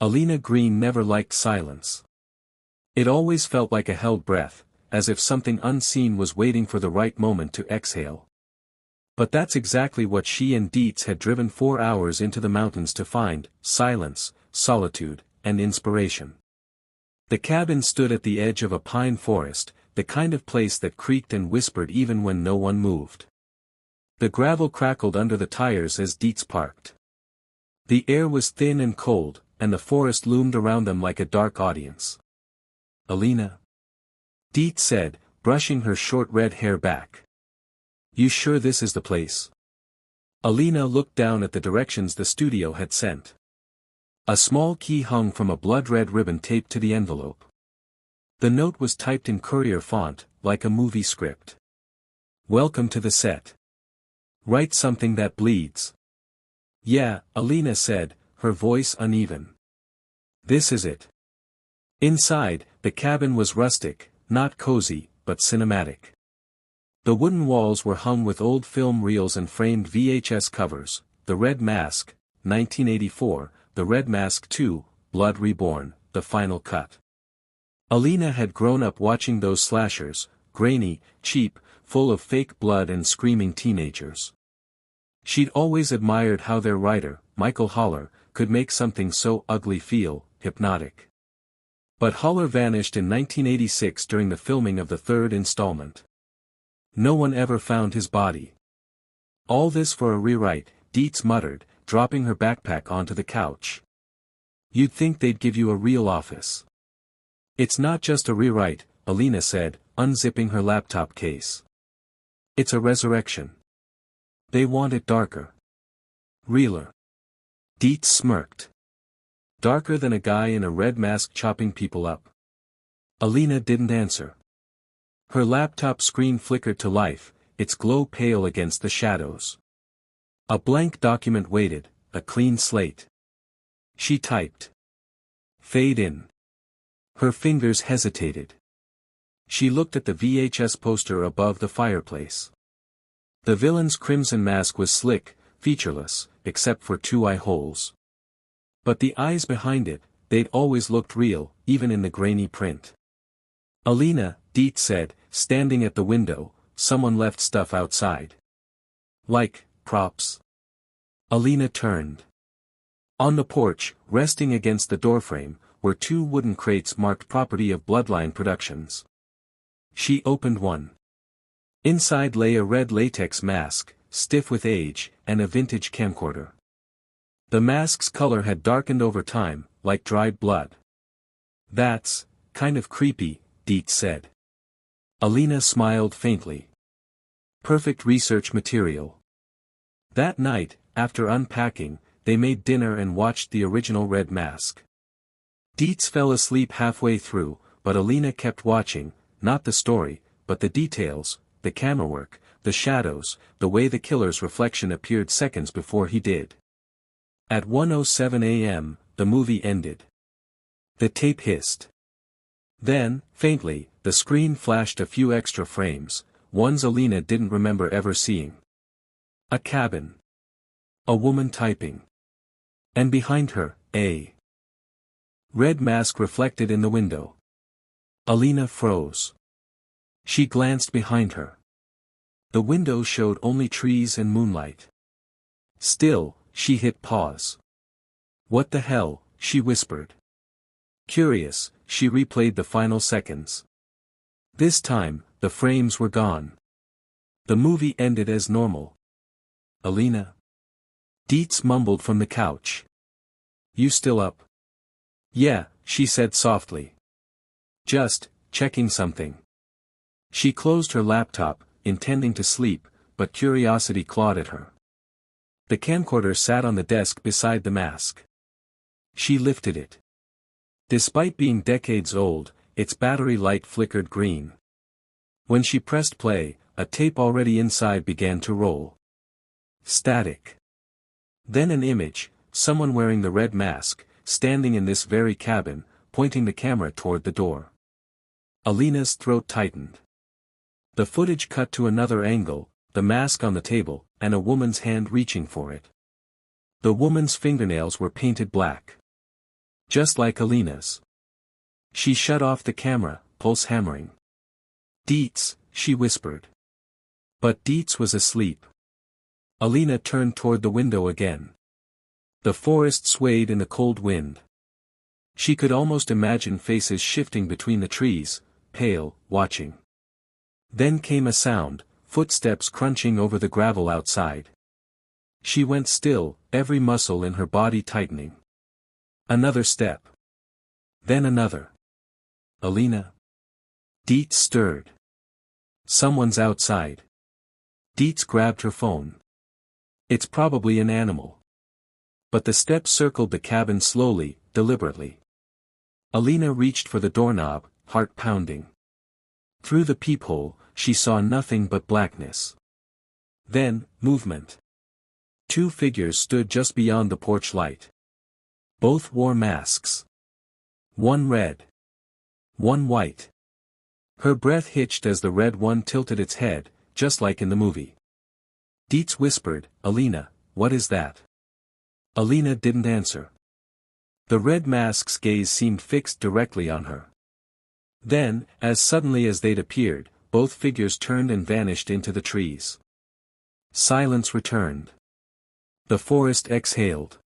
Alina Green never liked silence. It always felt like a held breath, as if something unseen was waiting for the right moment to exhale. But that's exactly what she and Dietz had driven 4 hours into the mountains to find: silence, solitude, and inspiration. The cabin stood at the edge of a pine forest, the kind of place that creaked and whispered even when no one moved. The gravel crackled under the tires as Dietz parked. The air was thin and cold, and the forest loomed around them like a dark audience. "Alina?" Dietz said, brushing her short red hair back. "You sure this is the place?" Alina looked down at the directions the studio had sent. A small key hung from a blood-red ribbon taped to the envelope. The note was typed in courier font, like a movie script. "Welcome to the set. Write something that bleeds." "Yeah," Alina said, her voice uneven. "This is it." Inside, the cabin was rustic, not cozy, but cinematic. The wooden walls were hung with old film reels and framed VHS covers: The Red Mask, 1984, The Red Mask 2, Blood Reborn, The Final Cut. Alina had grown up watching those slashers, grainy, cheap, full of fake blood and screaming teenagers. She'd always admired how their writer, Michael Haller, could make something so ugly feel hypnotic. But Haller vanished in 1986 during the filming of the third installment. No one ever found his body. "All this for a rewrite," Dietz muttered, dropping her backpack onto the couch. "You'd think they'd give you a real office." "It's not just a rewrite," Alina said, unzipping her laptop case. "It's a resurrection. They want it darker. Realer." Dietz smirked. "Darker than a guy in a red mask chopping people up?" Alina didn't answer. Her laptop screen flickered to life, its glow pale against the shadows. A blank document waited, a clean slate. She typed. "Fade in." Her fingers hesitated. She looked at the VHS poster above the fireplace. The villain's crimson mask was slick, featureless, except for 2 eye holes. But the eyes behind it, they'd always looked real, even in the grainy print. "Alina," Dietz said, standing at the window, "someone left stuff outside." "Like, props?" Alina turned. On the porch, resting against the doorframe, were 2 wooden crates marked "Property of Bloodline Productions." She opened one. Inside lay a red latex mask, stiff with age, and a vintage camcorder. The mask's color had darkened over time, like dried blood. "That's kind of creepy," Dietz said. Alina smiled faintly. "Perfect research material." That night, after unpacking, they made dinner and watched the original Red Mask. Dietz fell asleep halfway through, but Alina kept watching, not the story, but the details, the camera work, the shadows, the way the killer's reflection appeared seconds before he did. At 1:07 a.m., the movie ended. The tape hissed. Then, faintly, the screen flashed a few extra frames, ones Alina didn't remember ever seeing. A cabin. A woman typing. And behind her, a red mask reflected in the window. Alina froze. She glanced behind her. The window showed only trees and moonlight. Still, she hit pause. "What the hell?" she whispered. Curious, she replayed the final seconds. This time, the frames were gone. The movie ended as normal. "Alina?" Dietz mumbled from the couch. "You still up?" "Yeah," she said softly. "Just checking something." She closed her laptop, intending to sleep, but curiosity clawed at her. The camcorder sat on the desk beside the mask. She lifted it. Despite being decades old, its battery light flickered green. When she pressed play, a tape already inside began to roll. Static. Then an image, someone wearing the red mask, standing in this very cabin, pointing the camera toward the door. Alina's throat tightened. The footage cut to another angle, the mask on the table, and a woman's hand reaching for it. The woman's fingernails were painted black. Just like Alina's. She shut off the camera, pulse hammering. "Dietz," she whispered. But Dietz was asleep. Alina turned toward the window again. The forest swayed in the cold wind. She could almost imagine faces shifting between the trees, pale, watching. Then came a sound, footsteps crunching over the gravel outside. She went still, every muscle in her body tightening. Another step. Then another. "Alina?" Dietz stirred. "Someone's outside." Dietz grabbed her phone. "It's probably an animal." But the steps circled the cabin slowly, deliberately. Alina reached for the doorknob, heart pounding. Through the peephole, she saw nothing but blackness. Then, movement. Two figures stood just beyond the porch light. Both wore masks. One red. One white. Her breath hitched as the red one tilted its head, just like in the movie. Dietz whispered, "Alina, what is that?" Alina didn't answer. The red mask's gaze seemed fixed directly on her. Then, as suddenly as they'd appeared, both figures turned and vanished into the trees. Silence returned. The forest exhaled.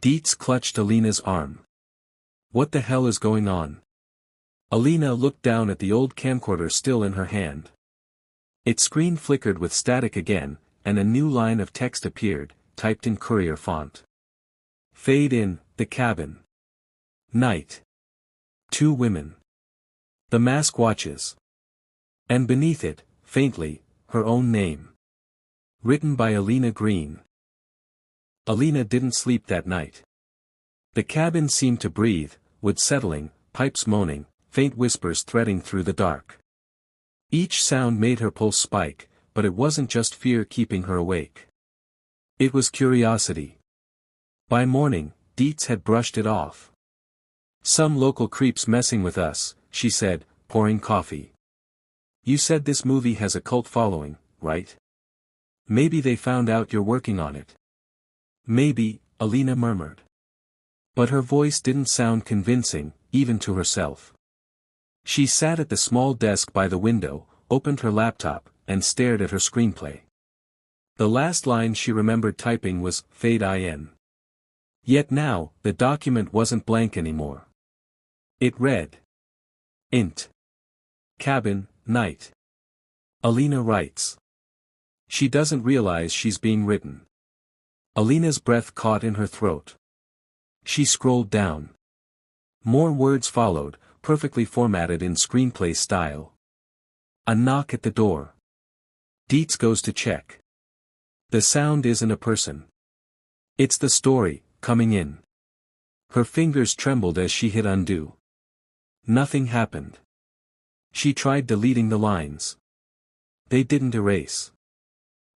Dietz clutched Alina's arm. "What the hell is going on?" Alina looked down at the old camcorder still in her hand. Its screen flickered with static again, and a new line of text appeared, typed in courier font. "Fade in, the cabin. Night. 2 women. The mask watches." And beneath it, faintly, her own name. Written by Alina Green. Alina didn't sleep that night. The cabin seemed to breathe, wood settling, pipes moaning, faint whispers threading through the dark. Each sound made her pulse spike, but it wasn't just fear keeping her awake. It was curiosity. By morning, Dietz had brushed it off. "Some local creeps messing with us," she said, pouring coffee. "You said this movie has a cult following, right? Maybe they found out you're working on it." "Maybe," Alina murmured. But her voice didn't sound convincing, even to herself. She sat at the small desk by the window, opened her laptop, and stared at her screenplay. The last line she remembered typing was, "Fade in." Yet now, the document wasn't blank anymore. It read. Int. Cabin, night. Alina writes. She doesn't realize she's being written. Alina's breath caught in her throat. She scrolled down. More words followed, perfectly formatted in screenplay style. A knock at the door. Dietz goes to check. The sound isn't a person. It's the story, coming in. Her fingers trembled as she hit undo. Nothing happened. She tried deleting the lines. They didn't erase.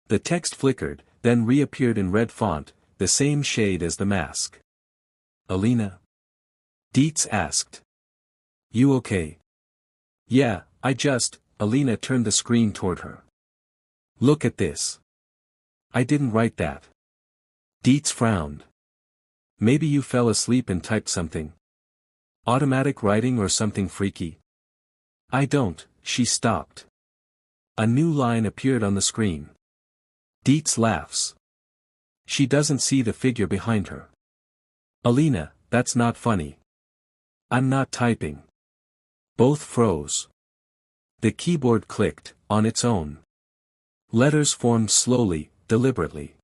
The text flickered, then reappeared in red font, the same shade as the mask. "Alina?" Dietz asked. "You okay?" "Yeah, Alina turned the screen toward her. "Look at this. I didn't write that." Dietz frowned. "Maybe you fell asleep and typed something. Automatic writing or something freaky." "I don't." She stopped. A new line appeared on the screen. Dietz laughs. She doesn't see the figure behind her. "Alina, that's not funny. I'm not typing." Both froze. The keyboard clicked, on its own. Letters formed slowly, deliberately.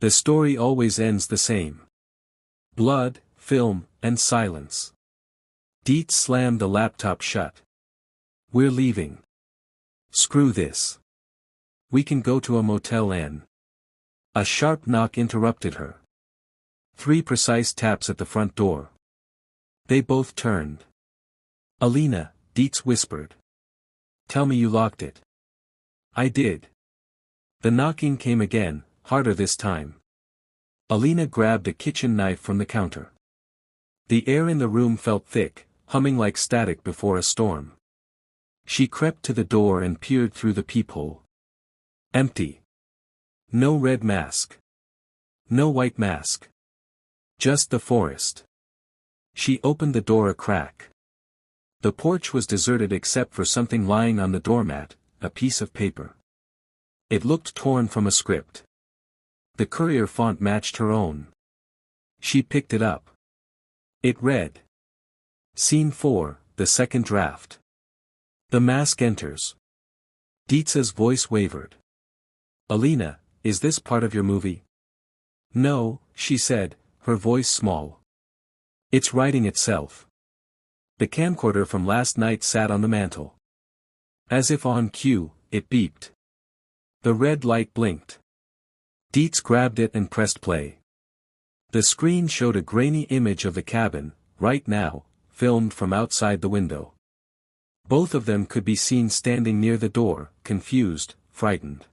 The story always ends the same. Blood, film, and silence. Dietz slammed the laptop shut. "We're leaving. Screw this. We can go to a motel and..." A sharp knock interrupted her. 3 precise taps at the front door. They both turned. "Alina," Dietz whispered. "Tell me you locked it." "I did." The knocking came again, harder this time. Alina grabbed a kitchen knife from the counter. The air in the room felt thick, humming like static before a storm. She crept to the door and peered through the peephole. Empty. No red mask. No white mask. Just the forest. She opened the door a crack. The porch was deserted except for something lying on the doormat, a piece of paper. It looked torn from a script. The Courier font matched her own. She picked it up. It read. Scene 4, the second draft. The mask enters. Dietz's voice wavered. Alina, is this part of your movie? No, she said, her voice small. It's writing itself. The camcorder from last night sat on the mantel. As if on cue, it beeped. The red light blinked. Dietz grabbed it and pressed play. The screen showed a grainy image of the cabin, right now, filmed from outside the window. Both of them could be seen standing near the door, confused, frightened.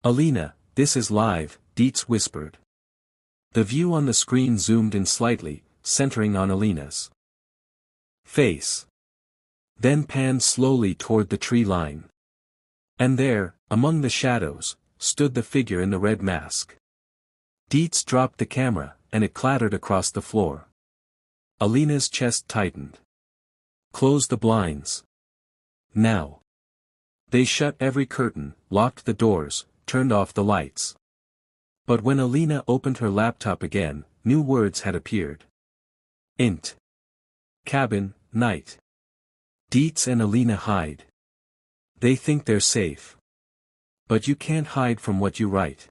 Alina, this is live, Dietz whispered. The view on the screen zoomed in slightly, centering on Alina's face. Then panned slowly toward the tree line. And there, among the shadows, stood the figure in the red mask. Dietz dropped the camera, and it clattered across the floor. Alina's chest tightened. Close the blinds. Now. They shut every curtain, locked the doors, turned off the lights. But when Alina opened her laptop again, new words had appeared. Int. Cabin, night. Dietz and Alina hide. They think they're safe. But you can't hide from what you write.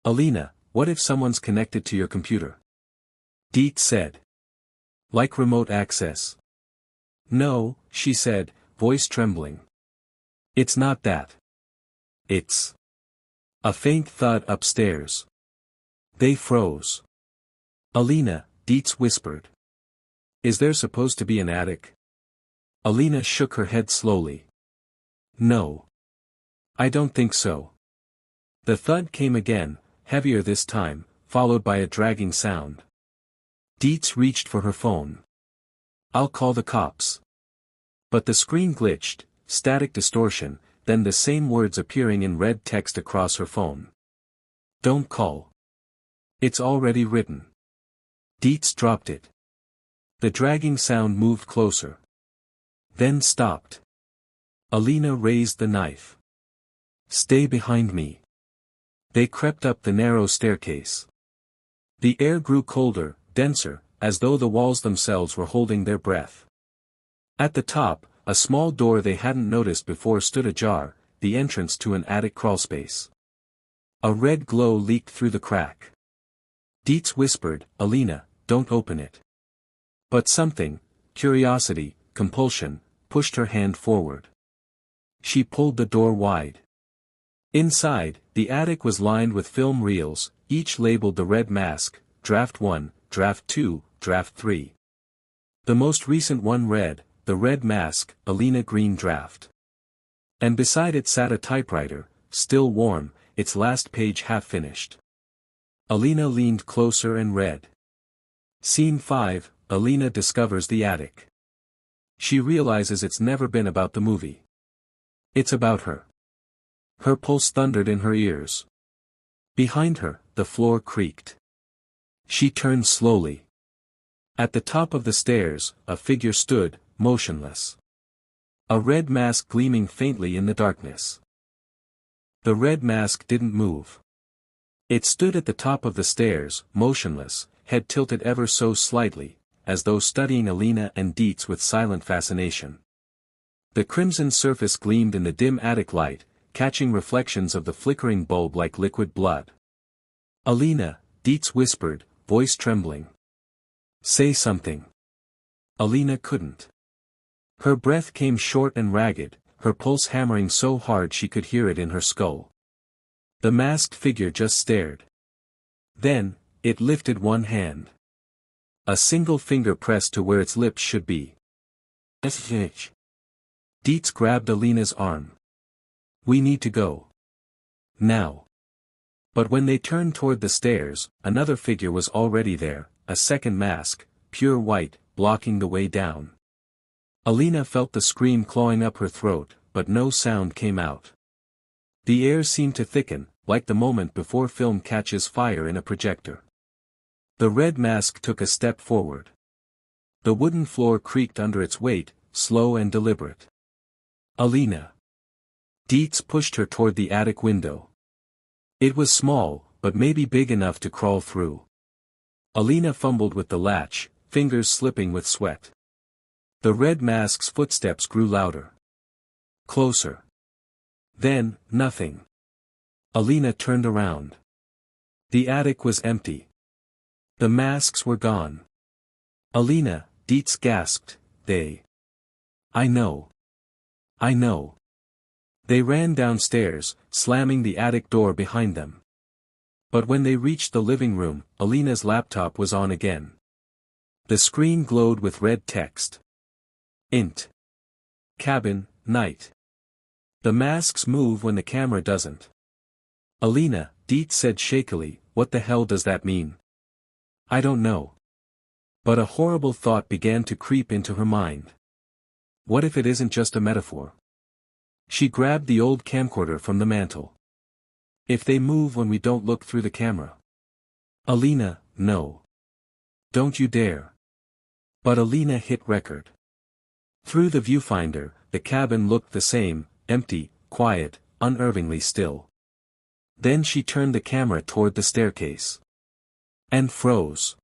Alina, what if someone's connected to your computer? Dietz said. Like remote access. No, she said, voice trembling. It's not that. It's. A faint thud upstairs. They froze. Alina, Dietz whispered. Is there supposed to be an attic? Alina shook her head slowly. No. I don't think so. The thud came again, heavier this time, followed by a dragging sound. Dietz reached for her phone. I'll call the cops. But the screen glitched, static distortion, then the same words appearing in red text across her phone. Don't call. It's already written. Dietz dropped it. The dragging sound moved closer. Then stopped. Alina raised the knife. Stay behind me. They crept up the narrow staircase. The air grew colder, denser, as though the walls themselves were holding their breath. At the top, a small door they hadn't noticed before stood ajar, the entrance to an attic crawlspace. A red glow leaked through the crack. Dietz whispered, Alina, don't open it. But something, curiosity, compulsion, pushed her hand forward. She pulled the door wide. Inside, the attic was lined with film reels, each labeled The Red Mask, Draft 1, Draft 2, Draft 3. The most recent one read, The Red Mask, Alina Green Draft. And beside it sat a typewriter, still warm, its last page half-finished. Alina leaned closer and read. Scene 5, Alina discovers the attic. She realizes it's never been about the movie. It's about her. Her pulse thundered in her ears. Behind her, the floor creaked. She turned slowly. At the top of the stairs, a figure stood, motionless. A red mask gleaming faintly in the darkness. The red mask didn't move. It stood at the top of the stairs, motionless, head tilted ever so slightly, as though studying Alina and Dietz with silent fascination. The crimson surface gleamed in the dim attic light, catching reflections of the flickering bulb like liquid blood. Alina, Dietz whispered, voice trembling. Say something. Alina couldn't. Her breath came short and ragged, her pulse hammering so hard she could hear it in her skull. The masked figure just stared. Then, it lifted one hand. A single finger pressed to where its lips should be. Dietz grabbed Alina's arm. We need to go. Now. But when they turned toward the stairs, another figure was already there, a second mask, pure white, blocking the way down. Alina felt the scream clawing up her throat, but no sound came out. The air seemed to thicken, like the moment before film catches fire in a projector. The red mask took a step forward. The wooden floor creaked under its weight, slow and deliberate. Alina. Dietz pushed her toward the attic window. It was small, but maybe big enough to crawl through. Alina fumbled with the latch, fingers slipping with sweat. The red mask's footsteps grew louder. Closer. Then, nothing. Alina turned around. The attic was empty. The masks were gone. Alina, Dietz gasped, they. I know. I know. They ran downstairs, slamming the attic door behind them. But when they reached the living room, Alina's laptop was on again. The screen glowed with red text. Int. Cabin, night. The masks move when the camera doesn't. Alina, Dietz said shakily, what the hell does that mean? I don't know. But a horrible thought began to creep into her mind. What if it isn't just a metaphor? She grabbed the old camcorder from the mantel. If they move when we don't look through the camera. Alina, no. Don't you dare. But Alina hit record. Through the viewfinder, the cabin looked the same, empty, quiet, unnervingly still. Then she turned the camera toward the staircase. And froze.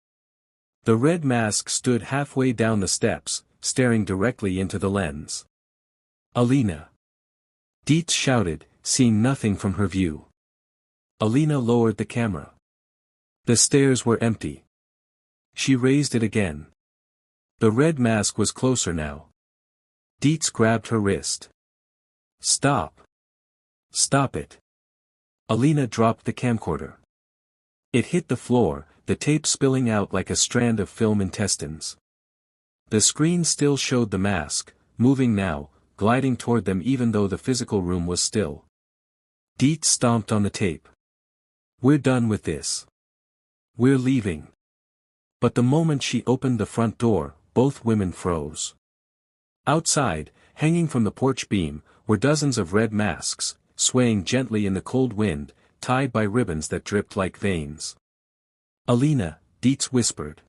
The red mask stood halfway down the steps, staring directly into the lens. Alina. Dietz shouted, seeing nothing from her view. Alina lowered the camera. The stairs were empty. She raised it again. The red mask was closer now. Dietz grabbed her wrist. Stop. Stop it. Alina dropped the camcorder. It hit the floor, the tape spilling out like a strand of film intestines. The screen still showed the mask, moving now, gliding toward them even though the physical room was still. Dietz stomped on the tape. We're done with this. We're leaving. But the moment she opened the front door, both women froze. Outside, hanging from the porch beam, were dozens of red masks, swaying gently in the cold wind, tied by ribbons that dripped like veins. Alina, Dietz whispered.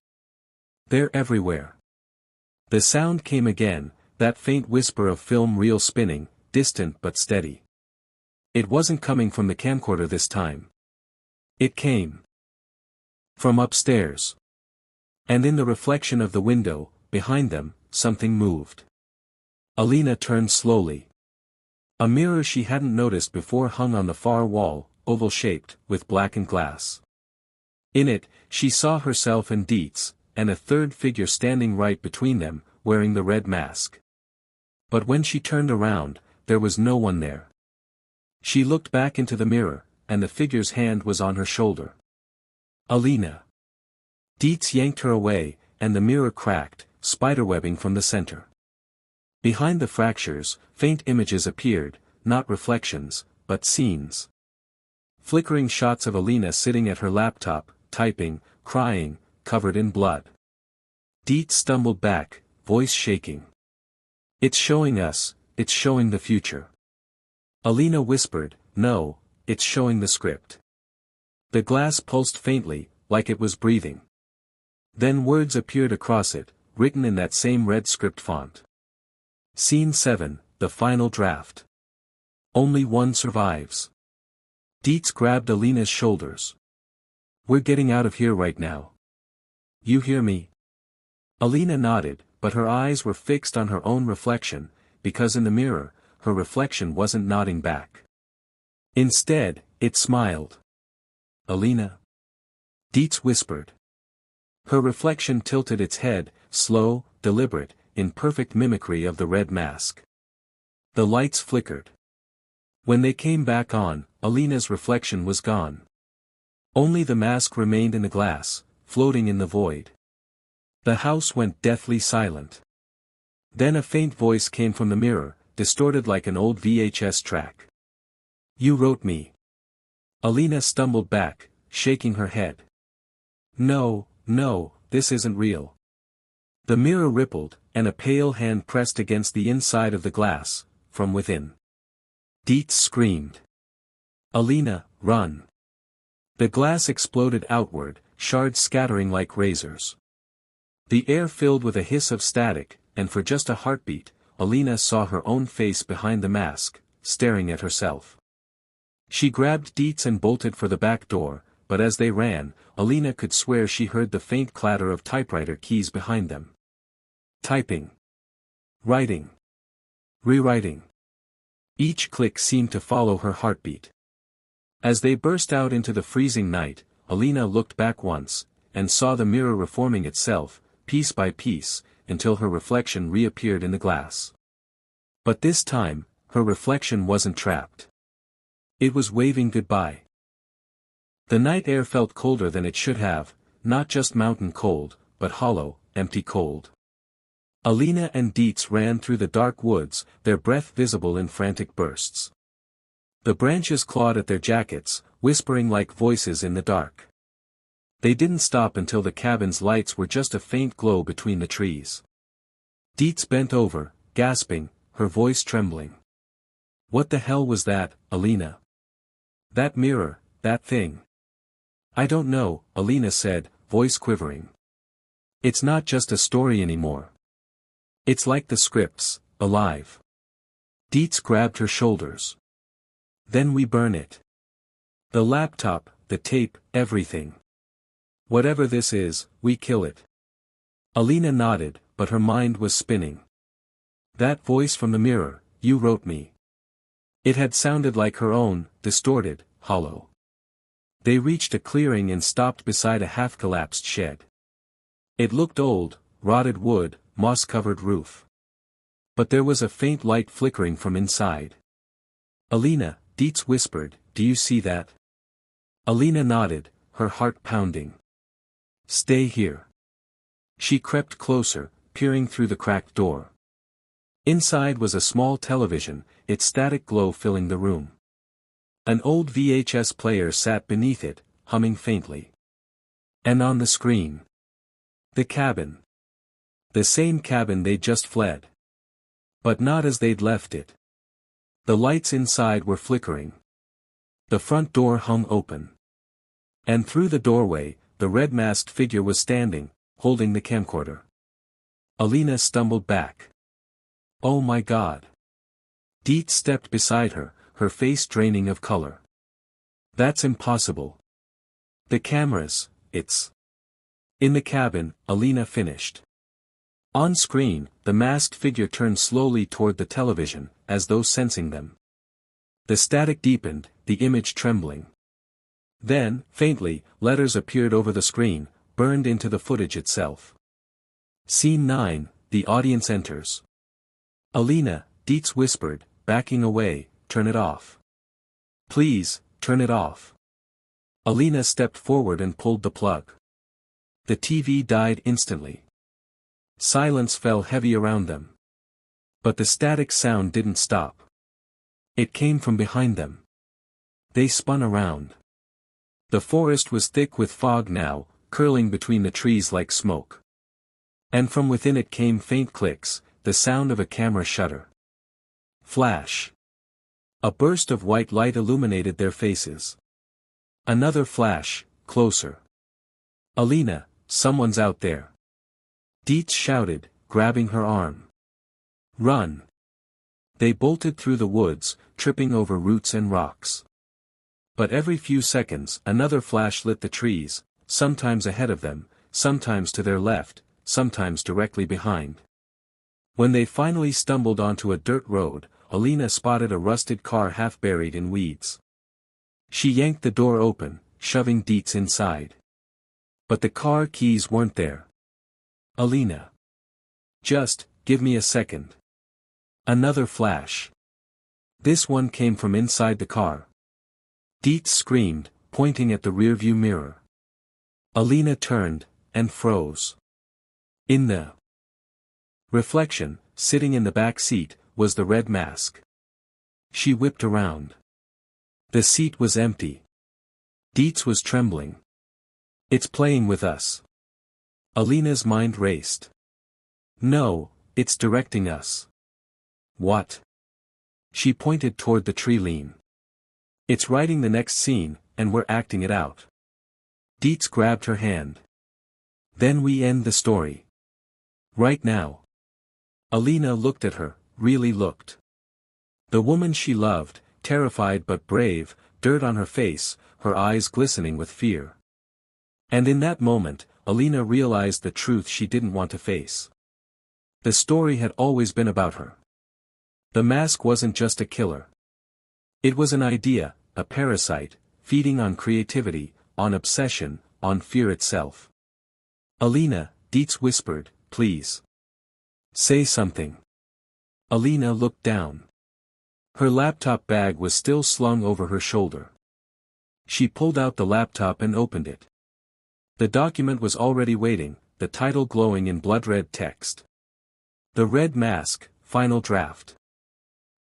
They're everywhere. The sound came again, that faint whisper of film reel spinning, distant but steady. It wasn't coming from the camcorder this time. It came from upstairs. And in the reflection of the window, behind them, something moved. Alina turned slowly. A mirror she hadn't noticed before hung on the far wall, oval-shaped, with blackened glass. In it, she saw herself and Dietz, and a third figure standing right between them, wearing the red mask. But when she turned around, there was no one there. She looked back into the mirror, and the figure's hand was on her shoulder. Alina. Dietz yanked her away, and the mirror cracked, spiderwebbing from the center. Behind the fractures, faint images appeared, not reflections, but scenes. Flickering shots of Alina sitting at her laptop, typing, crying, covered in blood. Dietz stumbled back, voice shaking. It's showing us, it's showing the future. Alina whispered, no, it's showing the script. The glass pulsed faintly, like it was breathing. Then words appeared across it, written in that same red script font. Scene 7, the final draft. Only one survives. Dietz grabbed Alina's shoulders. We're getting out of here right now. You hear me? Alina nodded, but her eyes were fixed on her own reflection, because in the mirror, her reflection wasn't nodding back. Instead, it smiled. Alina? Dietz whispered. Her reflection tilted its head, slow, deliberate, in perfect mimicry of the red mask. The lights flickered. When they came back on, Alina's reflection was gone. Only the mask remained in the glass, floating in the void. The house went deathly silent. Then a faint voice came from the mirror, distorted like an old VHS track. You wrote me. Alina stumbled back, shaking her head. No, no, this isn't real. The mirror rippled, and a pale hand pressed against the inside of the glass, from within. Dietz screamed. Alina, run. The glass exploded outward, shards scattering like razors. The air filled with a hiss of static, and for just a heartbeat, Alina saw her own face behind the mask, staring at herself. She grabbed Dietz and bolted for the back door, but as they ran, Alina could swear she heard the faint clatter of typewriter keys behind them. Typing. Writing. Rewriting. Each click seemed to follow her heartbeat. As they burst out into the freezing night, Alina looked back once, and saw the mirror reforming itself, piece by piece, until her reflection reappeared in the glass. But this time, her reflection wasn't trapped. It was waving goodbye. The night air felt colder than it should have, not just mountain cold, but hollow, empty cold. Alina and Dietz ran through the dark woods, their breath visible in frantic bursts. The branches clawed at their jackets, whispering like voices in the dark. They didn't stop until the cabin's lights were just a faint glow between the trees. Dietz bent over, gasping, her voice trembling. What the hell was that, Alina? That mirror, that thing. I don't know, Alina said, voice quivering. It's not just a story anymore. It's like the scripts, alive. Dietz grabbed her shoulders. Then we burn it. The laptop, the tape, everything. Whatever this is, we kill it. Alina nodded, but her mind was spinning. That voice from the mirror, you wrote me. It had sounded like her own, distorted, hollow. They reached a clearing and stopped beside a half-collapsed shed. It looked old, rotted wood, moss-covered roof. But there was a faint light flickering from inside. Alina, Dietz whispered, do you see that? Alina nodded, her heart pounding. Stay here. She crept closer, peering through the cracked door. Inside was a small television, its static glow filling the room. An old VHS player sat beneath it, humming faintly. And on the screen. The cabin. The same cabin they'd just fled. But not as they'd left it. The lights inside were flickering. The front door hung open. And through the doorway, the red-masked figure was standing, holding the camcorder. Alina stumbled back. Oh my God. Dietz stepped beside her, her face draining of color. That's impossible. The cameras, it's... In the cabin, Alina finished. On screen, the masked figure turned slowly toward the television, as though sensing them. The static deepened, the image trembling. Then, faintly, letters appeared over the screen, burned into the footage itself. Scene 9, the audience enters. Alina, Dietz whispered, backing away, turn it off. Please, turn it off. Alina stepped forward and pulled the plug. The TV died instantly. Silence fell heavy around them. But the static sound didn't stop. It came from behind them. They spun around. The forest was thick with fog now, curling between the trees like smoke. And from within it came faint clicks, the sound of a camera shutter. Flash. A burst of white light illuminated their faces. Another flash, closer. Alina, someone's out there. Dietz shouted, grabbing her arm. Run. They bolted through the woods, tripping over roots and rocks. But every few seconds another flash lit the trees, sometimes ahead of them, sometimes to their left, sometimes directly behind. When they finally stumbled onto a dirt road, Alina spotted a rusted car half buried in weeds. She yanked the door open, shoving Dietz inside. But the car keys weren't there. Alina. Just, give me a second. Another flash. This one came from inside the car. Dietz screamed, pointing at the rearview mirror. Alina turned, and froze. In the reflection, sitting in the back seat, was the red mask. She whipped around. The seat was empty. Dietz was trembling. It's playing with us. Alina's mind raced. No, it's directing us. What? She pointed toward the tree lean. It's writing the next scene, and we're acting it out. Dietz grabbed her hand. Then we end the story. Right now. Alina looked at her, really looked. The woman she loved, terrified but brave, dirt on her face, her eyes glistening with fear. And in that moment, Alina realized the truth she didn't want to face. The story had always been about her. The mask wasn't just a killer. It was an idea, a parasite, feeding on creativity, on obsession, on fear itself. Alina, Dietz whispered, please. Say something. Alina looked down. Her laptop bag was still slung over her shoulder. She pulled out the laptop and opened it. The document was already waiting, the title glowing in blood-red text. The Red Mask, Final Draft.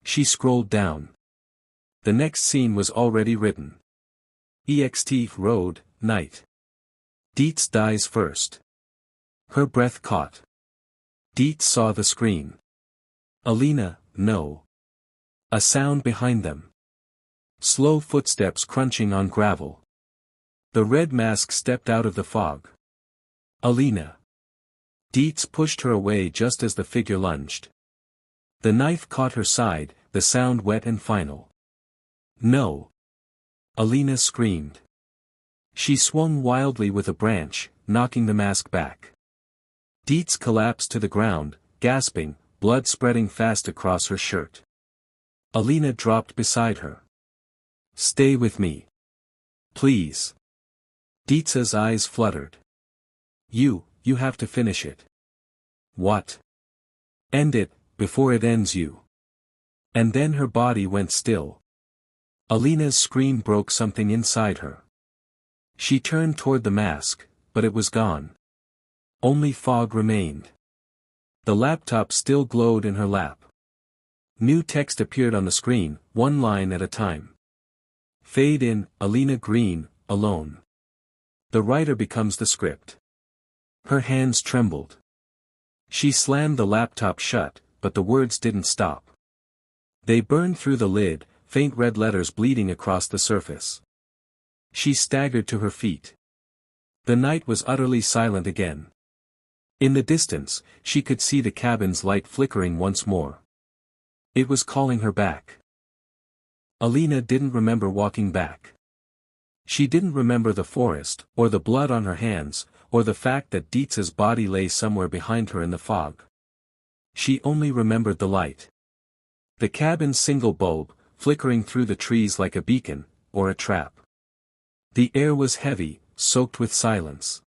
She scrolled down. The next scene was already written. EXT Road, Night. Dietz dies first. Her breath caught. Dietz saw the screen. Alina, no. A sound behind them. Slow footsteps crunching on gravel. The Red Mask stepped out of the fog. Alina. Dietz pushed her away just as the figure lunged. The knife caught her side, the sound wet and final. No. Alina screamed. She swung wildly with a branch, knocking the mask back. Dietz collapsed to the ground, gasping, blood spreading fast across her shirt. Alina dropped beside her. Stay with me. Please. Dietz's eyes fluttered. You have to finish it. What? End it, before it ends you. And then her body went still. Alina's scream broke something inside her. She turned toward the mask, but it was gone. Only fog remained. The laptop still glowed in her lap. New text appeared on the screen, one line at a time. Fade in, Alina Green, alone. The writer becomes the script. Her hands trembled. She slammed the laptop shut, but the words didn't stop. They burned through the lid, faint red letters bleeding across the surface. She staggered to her feet. The night was utterly silent again. In the distance, she could see the cabin's light flickering once more. It was calling her back. Alina didn't remember walking back. She didn't remember the forest, or the blood on her hands, or the fact that Dietz's body lay somewhere behind her in the fog. She only remembered the light. The cabin's single bulb, flickering through the trees like a beacon, or a trap. The air was heavy, soaked with silence.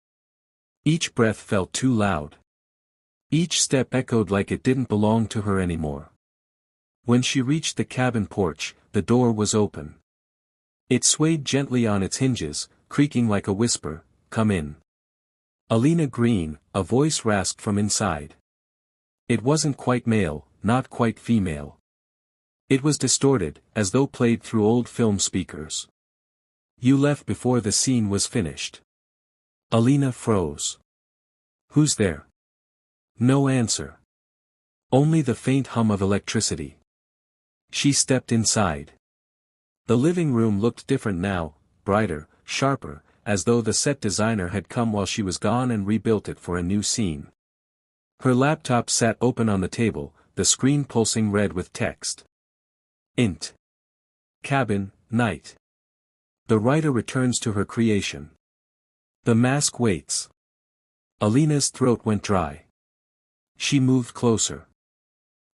Each breath felt too loud. Each step echoed like it didn't belong to her anymore. When she reached the cabin porch, the door was open. It swayed gently on its hinges, creaking like a whisper, "Come in." Alina Green, a voice rasped from inside. It wasn't quite male, not quite female. It was distorted, as though played through old film speakers. You left before the scene was finished. Alina froze. Who's there? No answer. Only the faint hum of electricity. She stepped inside. The living room looked different now, brighter, sharper, as though the set designer had come while she was gone and rebuilt it for a new scene. Her laptop sat open on the table, the screen pulsing red with text. Int. Cabin, night. The writer returns to her creation. The mask waits. Alina's throat went dry. She moved closer.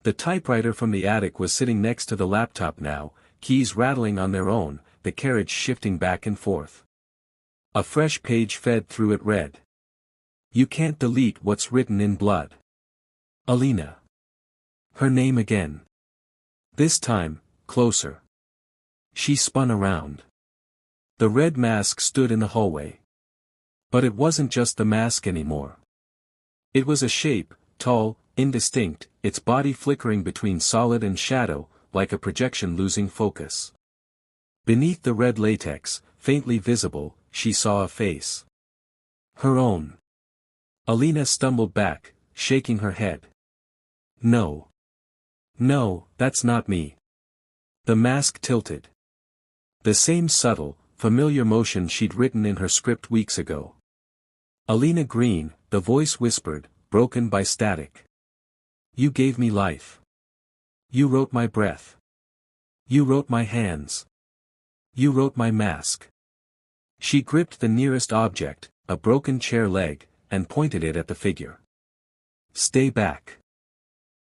The typewriter from the attic was sitting next to the laptop now, keys rattling on their own, the carriage shifting back and forth. A fresh page fed through it read. You can't delete what's written in blood. Alina. Her name again. This time, closer. She spun around. The Red Mask stood in the hallway. But it wasn't just the mask anymore. It was a shape, tall, indistinct, its body flickering between solid and shadow, like a projection losing focus. Beneath the red latex, faintly visible, she saw a face. Her own. Alina stumbled back, shaking her head. No. No, that's not me. The mask tilted. The same subtle, familiar motion she'd written in her script weeks ago. Alina Green, the voice whispered, broken by static. You gave me life. You wrote my breath. You wrote my hands. You wrote my mask. She gripped the nearest object, a broken chair leg, and pointed it at the figure. Stay back.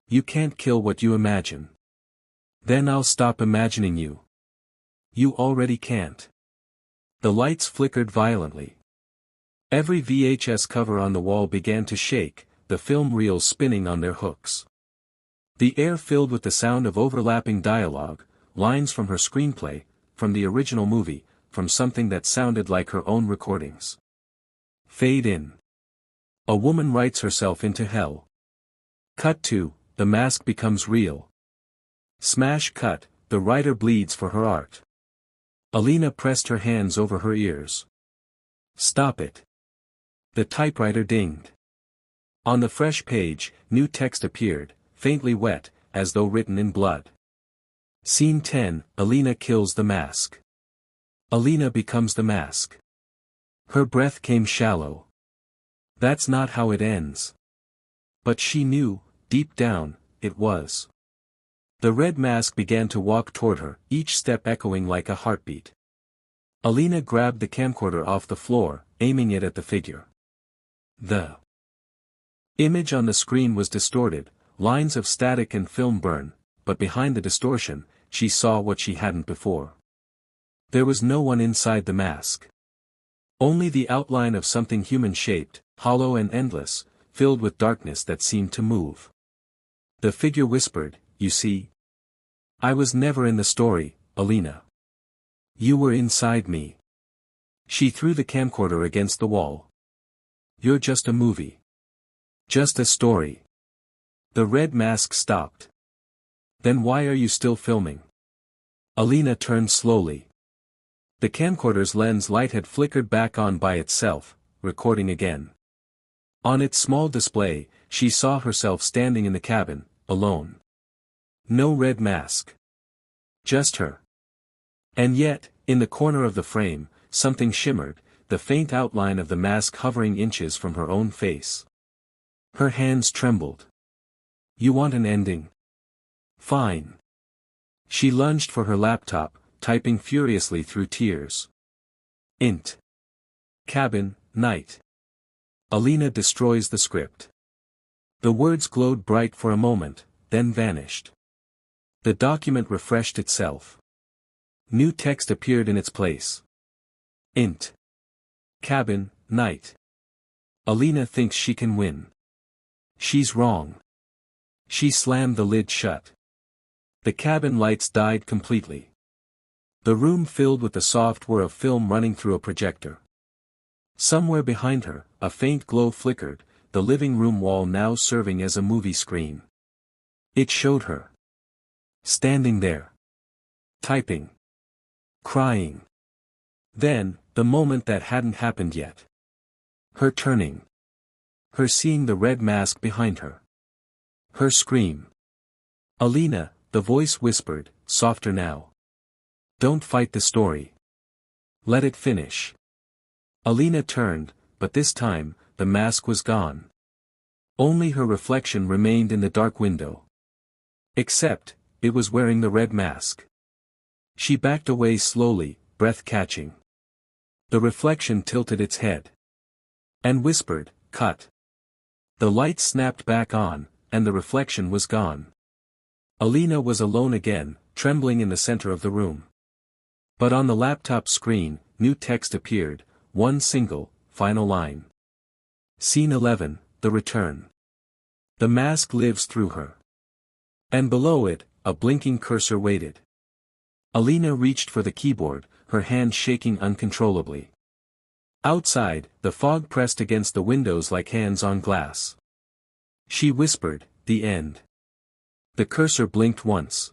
You can't kill what you imagine. Then I'll stop imagining you. You already can't. The lights flickered violently. Every VHS cover on the wall began to shake, the film reels spinning on their hooks. The air filled with the sound of overlapping dialogue, lines from her screenplay, from the original movie, from something that sounded like her own recordings. Fade in. A woman writes herself into hell. Cut to, the mask becomes real. Smash cut, the writer bleeds for her art. Alina pressed her hands over her ears. Stop it. The typewriter dinged. On the fresh page, new text appeared, faintly wet, as though written in blood. Scene 10, Alina kills the mask. Alina becomes the mask. Her breath came shallow. That's not how it ends. But she knew, deep down, it was. The red mask began to walk toward her, each step echoing like a heartbeat. Alina grabbed the camcorder off the floor, aiming it at the figure. The image on the screen was distorted, lines of static and film burn, but behind the distortion, she saw what she hadn't before. There was no one inside the mask. Only the outline of something human-shaped, hollow and endless, filled with darkness that seemed to move. The figure whispered, "You see? I was never in the story, Alina. You were inside me." She threw the camcorder against the wall. "You're just a movie. Just a story." The red mask stopped. "Then why are you still filming?" Alina turned slowly. The camcorder's lens light had flickered back on by itself, recording again. On its small display, she saw herself standing in the cabin, alone. No red mask. Just her. And yet, in the corner of the frame, something shimmered, the faint outline of the mask hovering inches from her own face. Her hands trembled. "You want an ending? Fine." She lunged for her laptop, typing furiously through tears. Int. Cabin, night. Alina destroys the script. The words glowed bright for a moment, then vanished. The document refreshed itself. New text appeared in its place. Int. Cabin, night. Alina thinks she can win. She's wrong. She slammed the lid shut. The cabin lights died completely. The room filled with the soft whir of film running through a projector. Somewhere behind her, a faint glow flickered, the living room wall now serving as a movie screen. It showed her. Standing there. Typing. Crying. Then, the moment that hadn't happened yet. Her turning. Her seeing the red mask behind her. Her scream. "Alina," the voice whispered, softer now. "Don't fight the story. Let it finish." Alina turned, but this time, the mask was gone. Only her reflection remained in the dark window. Except, it was wearing the red mask. She backed away slowly, breath catching. The reflection tilted its head. And whispered, "Cut." The light snapped back on, and the reflection was gone. Alina was alone again, trembling in the center of the room. But on the laptop screen, new text appeared, one single, final line. Scene 11, The Return. The mask lives through her. And below it, a blinking cursor waited. Alina reached for the keyboard, her hand shaking uncontrollably. Outside, the fog pressed against the windows like hands on glass. She whispered, "The end." The cursor blinked once.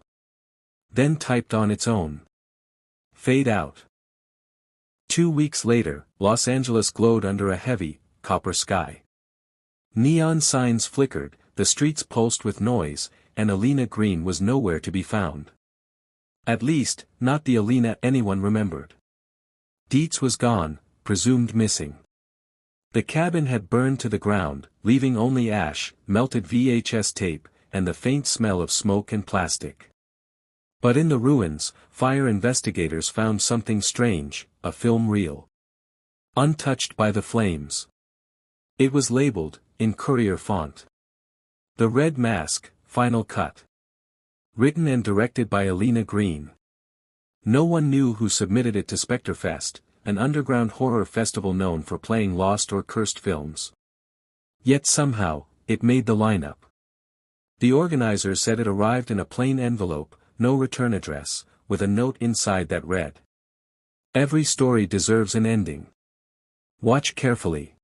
Then typed on its own. Fade out. 2 weeks later, Los Angeles glowed under a heavy, copper sky. Neon signs flickered, the streets pulsed with noise, and Alina Green was nowhere to be found. At least, not the Alina anyone remembered. Dietz was gone, presumed missing. The cabin had burned to the ground, leaving only ash, melted VHS tape, and the faint smell of smoke and plastic. But in the ruins, fire investigators found something strange, a film reel. Untouched by the flames. It was labeled, in courier font. The Red Mask, Final Cut. Written and directed by Alina Green. No one knew who submitted it to Spectrefest, an underground horror festival known for playing lost or cursed films. Yet somehow, it made the lineup. The organizer said it arrived in a plain envelope, no return address, with a note inside that read: "Every story deserves an ending. Watch carefully."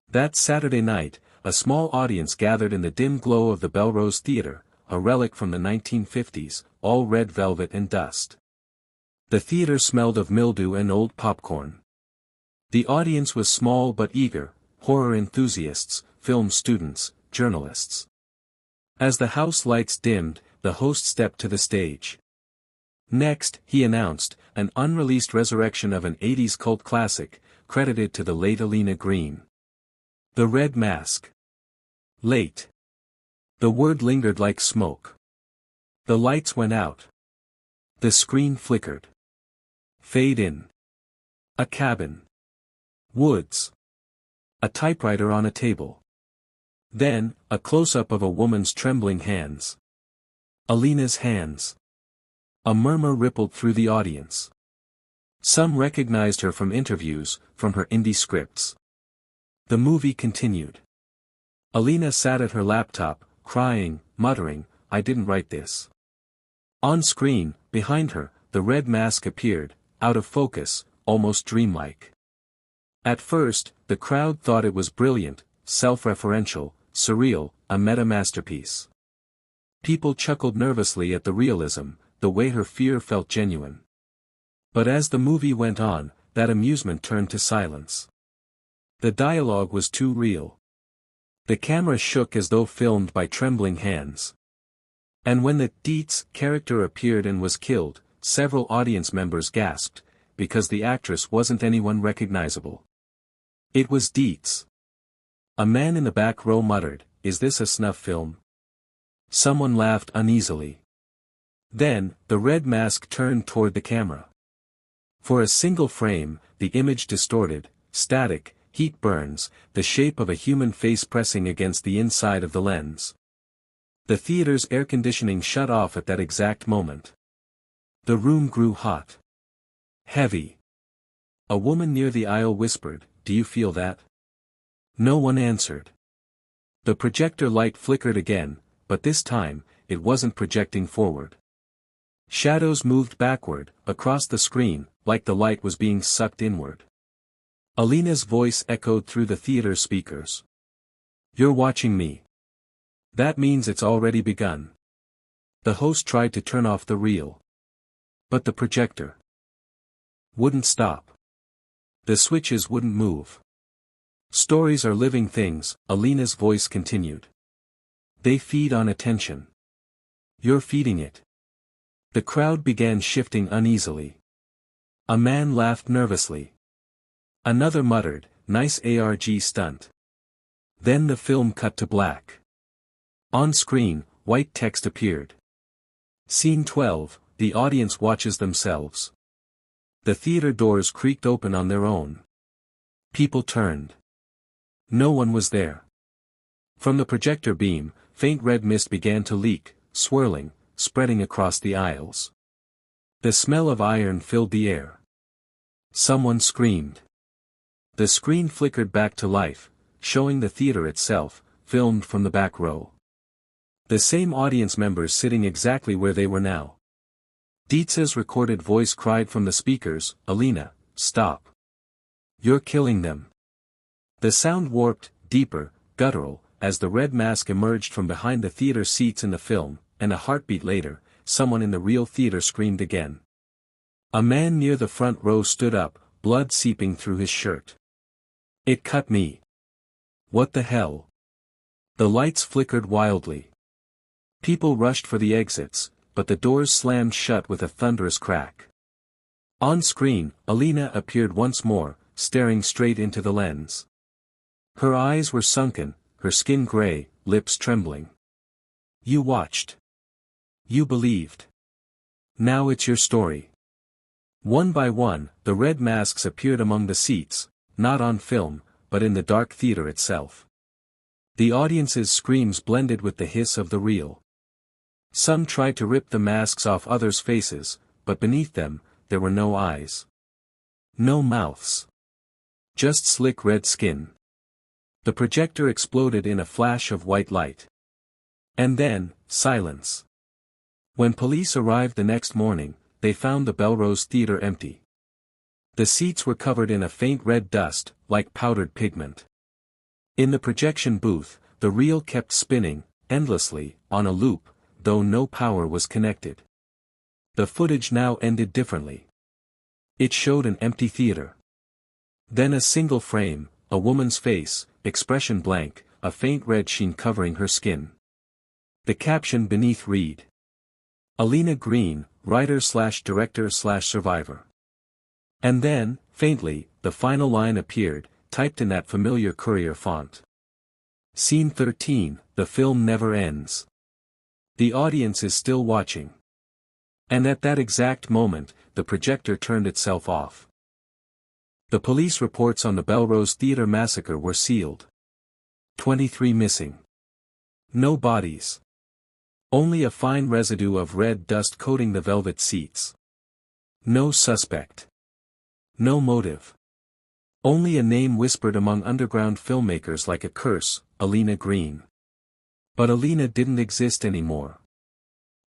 That Saturday night, a small audience gathered in the dim glow of the Belrose Theatre, a relic from the 1950s, all red velvet and dust. The theater smelled of mildew and old popcorn. The audience was small but eager, horror enthusiasts, film students, journalists. As the house lights dimmed, the host stepped to the stage. Next, he announced, an unreleased resurrection of an 80s cult classic, credited to the late Alina Green. The Red Mask. Late. The word lingered like smoke. The lights went out. The screen flickered. Fade in. A cabin. Woods. A typewriter on a table. Then, a close-up of a woman's trembling hands. Alina's hands. A murmur rippled through the audience. Some recognized her from interviews, from her indie scripts. The movie continued. Alina sat at her laptop, crying, muttering, "I didn't write this." On screen, behind her, the Red Mask appeared, out of focus, almost dreamlike. At first, the crowd thought it was brilliant, self-referential, surreal, a meta-masterpiece. People chuckled nervously at the realism, the way her fear felt genuine. But as the movie went on, that amusement turned to silence. The dialogue was too real. The camera shook as though filmed by trembling hands. And when the Dietz character appeared and was killed, several audience members gasped, because the actress wasn't anyone recognizable. It was Dietz. A man in the back row muttered, "Is this a snuff film?" Someone laughed uneasily. Then, the Red Mask turned toward the camera. For a single frame, the image distorted, static, heat burns, the shape of a human face pressing against the inside of the lens. The theater's air conditioning shut off at that exact moment. The room grew hot. Heavy. A woman near the aisle whispered, "Do you feel that?" No one answered. The projector light flickered again, but this time, it wasn't projecting forward. Shadows moved backward, across the screen, like the light was being sucked inward. Alina's voice echoed through the theater speakers. "You're watching me. That means it's already begun." The host tried to turn off the reel. But the projector wouldn't stop. The switches wouldn't move. "Stories are living things," Alina's voice continued. "They feed on attention. You're feeding it." The crowd began shifting uneasily. A man laughed nervously. Another muttered, "Nice ARG stunt." Then the film cut to black. On screen, white text appeared. Scene 12, the audience watches themselves. The theater doors creaked open on their own. People turned. No one was there. From the projector beam, faint red mist began to leak, swirling, spreading across the aisles. The smell of iron filled the air. Someone screamed. The screen flickered back to life, showing the theater itself, filmed from the back row. The same audience members sitting exactly where they were now. Dietz's recorded voice cried from the speakers, "Alina, stop. You're killing them." The sound warped, deeper, guttural, as the Red Mask emerged from behind the theater seats in the film, and a heartbeat later, someone in the real theater screamed again. A man near the front row stood up, blood seeping through his shirt. "It cut me. What the hell?" The lights flickered wildly. People rushed for the exits, but the doors slammed shut with a thunderous crack. On screen, Alina appeared once more, staring straight into the lens. Her eyes were sunken, her skin gray, lips trembling. You watched. You believed. Now it's your story. One by one, the red masks appeared among the seats, not on film, but in the dark theater itself. The audience's screams blended with the hiss of the reel. Some tried to rip the masks off others' faces, but beneath them, there were no eyes. No mouths. Just slick red skin. The projector exploded in a flash of white light. And then, silence. When police arrived the next morning, they found the Belrose Theatre empty. The seats were covered in a faint red dust, like powdered pigment. In the projection booth, the reel kept spinning, endlessly, on a loop, though no power was connected. The footage now ended differently. It showed an empty theater. Then a single frame, a woman's face, expression blank, a faint red sheen covering her skin. The caption beneath read: Alina Green, writer/director/survivor. And then, faintly, the final line appeared, typed in that familiar Courier font. Scene 13, the film never ends. The audience is still watching. And at that exact moment, the projector turned itself off. The police reports on the Belrose Theatre massacre were sealed. 23 missing. No bodies. Only a fine residue of red dust coating the velvet seats. No suspect. No motive. Only a name whispered among underground filmmakers like a curse, Alina Green. But Alina didn't exist anymore.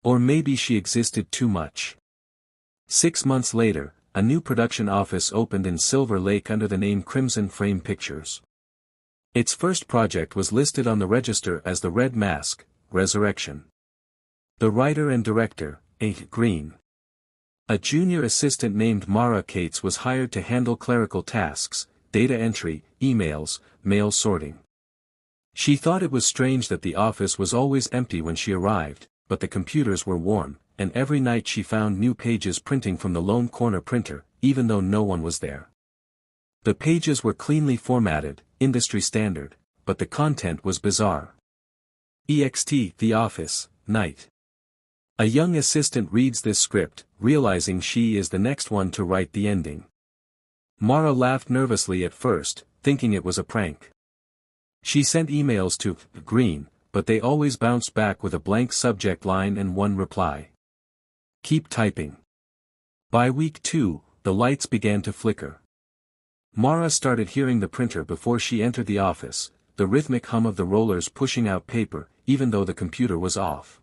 Or maybe she existed too much. 6 months later, a new production office opened in Silver Lake under the name Crimson Frame Pictures. Its first project was listed on the register as The Red Mask, Resurrection. The writer and director, A. Green. A junior assistant named Mara Cates was hired to handle clerical tasks, data entry, emails, mail sorting. She thought it was strange that the office was always empty when she arrived, but the computers were warm, and every night she found new pages printing from the lone corner printer, even though no one was there. The pages were cleanly formatted, industry standard, but the content was bizarre. EXT The Office, Night. A young assistant reads this script, realizing she is the next one to write the ending. Mara laughed nervously at first, thinking it was a prank. She sent emails to Green, but they always bounced back with a blank subject line and one reply. Keep typing. By week 2, the lights began to flicker. Mara started hearing the printer before she entered the office, the rhythmic hum of the rollers pushing out paper, even though the computer was off.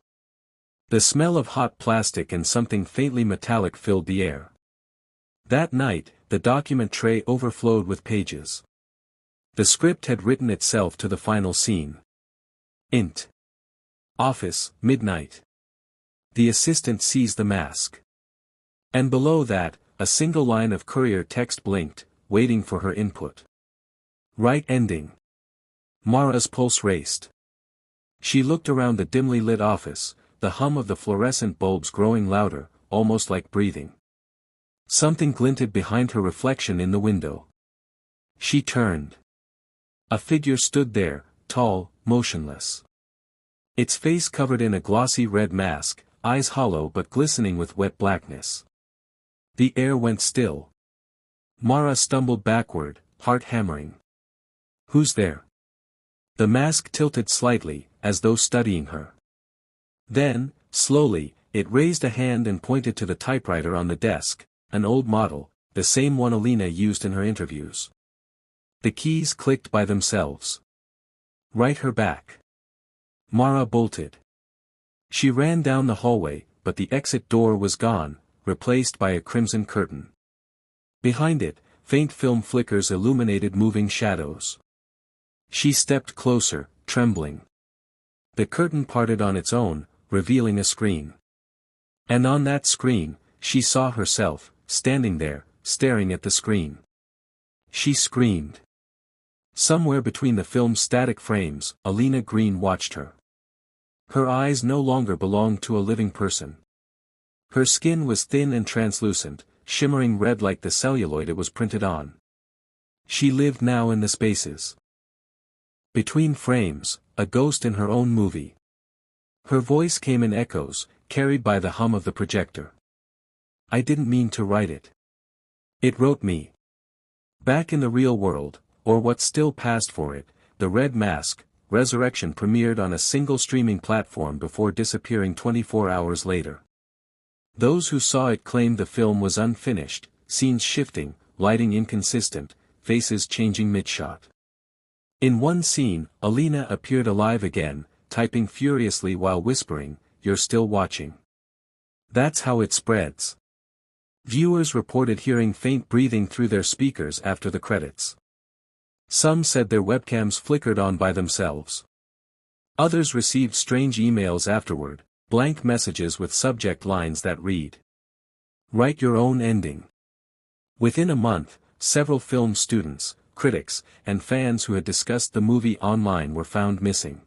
The smell of hot plastic and something faintly metallic filled the air. That night, the document tray overflowed with pages. The script had written itself to the final scene. Int. Office, midnight. The assistant sees the mask. And below that, a single line of Courier text blinked, waiting for her input. Right ending. Mara's pulse raced. She looked around the dimly lit office, the hum of the fluorescent bulbs growing louder, almost like breathing. Something glinted behind her reflection in the window. She turned. A figure stood there, tall, motionless. Its face covered in a glossy red mask, eyes hollow but glistening with wet blackness. The air went still. Mara stumbled backward, heart hammering. Who's there? The mask tilted slightly, as though studying her. Then, slowly, it raised a hand and pointed to the typewriter on the desk, an old model, the same one Alina used in her interviews. The keys clicked by themselves. Write her back. Mara bolted. She ran down the hallway, but the exit door was gone, replaced by a crimson curtain. Behind it, faint film flickers illuminated moving shadows. She stepped closer, trembling. The curtain parted on its own, revealing a screen. And on that screen, she saw herself, standing there, staring at the screen. She screamed. Somewhere between the film's static frames, Alina Green watched her. Her eyes no longer belonged to a living person. Her skin was thin and translucent, shimmering red like the celluloid it was printed on. She lived now in the spaces. Between frames, a ghost in her own movie. Her voice came in echoes, carried by the hum of the projector. I didn't mean to write it. It wrote me. Back in the real world, or what still passed for it, The Red Mask, Resurrection premiered on a single streaming platform before disappearing 24 hours later. Those who saw it claimed the film was unfinished, scenes shifting, lighting inconsistent, faces changing mid-shot. In one scene, Alina appeared alive again, typing furiously while whispering, "You're still watching." That's how it spreads. Viewers reported hearing faint breathing through their speakers after the credits. Some said their webcams flickered on by themselves. Others received strange emails afterward, blank messages with subject lines that read, "Write your own ending." Within a month, several film students, critics, and fans who had discussed the movie online were found missing.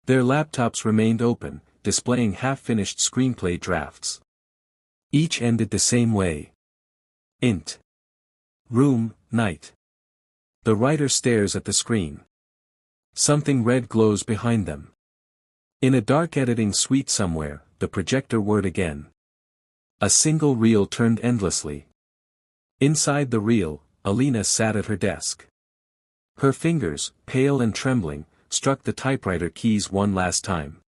Their laptops remained open, displaying half-finished screenplay drafts. Each ended the same way. Int. Room, night. The writer stares at the screen. Something red glows behind them. In a dark editing suite somewhere, the projector whirred again. A single reel turned endlessly. Inside the reel, Alina sat at her desk. Her fingers, pale and trembling, struck the typewriter keys one last time.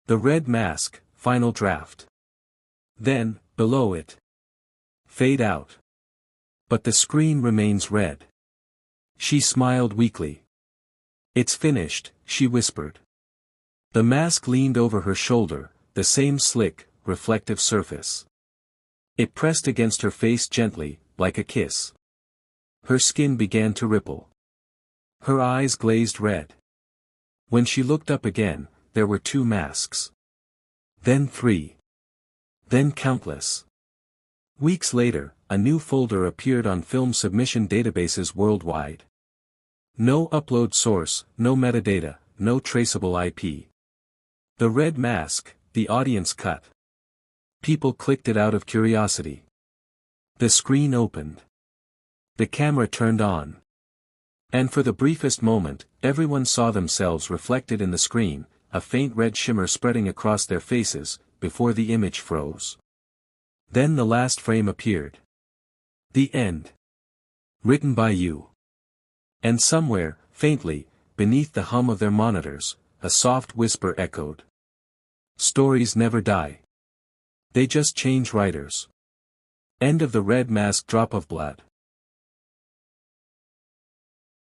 The Red Mask, final draft. Then, below it. Fade out. But the screen remains red. She smiled weakly. "It's finished," she whispered. The mask leaned over her shoulder, the same slick, reflective surface. It pressed against her face gently, like a kiss. Her skin began to ripple. Her eyes glazed red. When she looked up again, there were 2 masks. Then 3. Then countless. Weeks later, a new folder appeared on film submission databases worldwide. No upload source, no metadata, no traceable IP. The Red Mask, the audience cut. People clicked it out of curiosity. The screen opened. The camera turned on. And for the briefest moment, everyone saw themselves reflected in the screen, a faint red shimmer spreading across their faces, before the image froze. Then the last frame appeared. The end. Written by you. And somewhere, faintly, beneath the hum of their monitors, a soft whisper echoed. Stories never die. They just change writers. End of The Red Mask. Drop of Blood.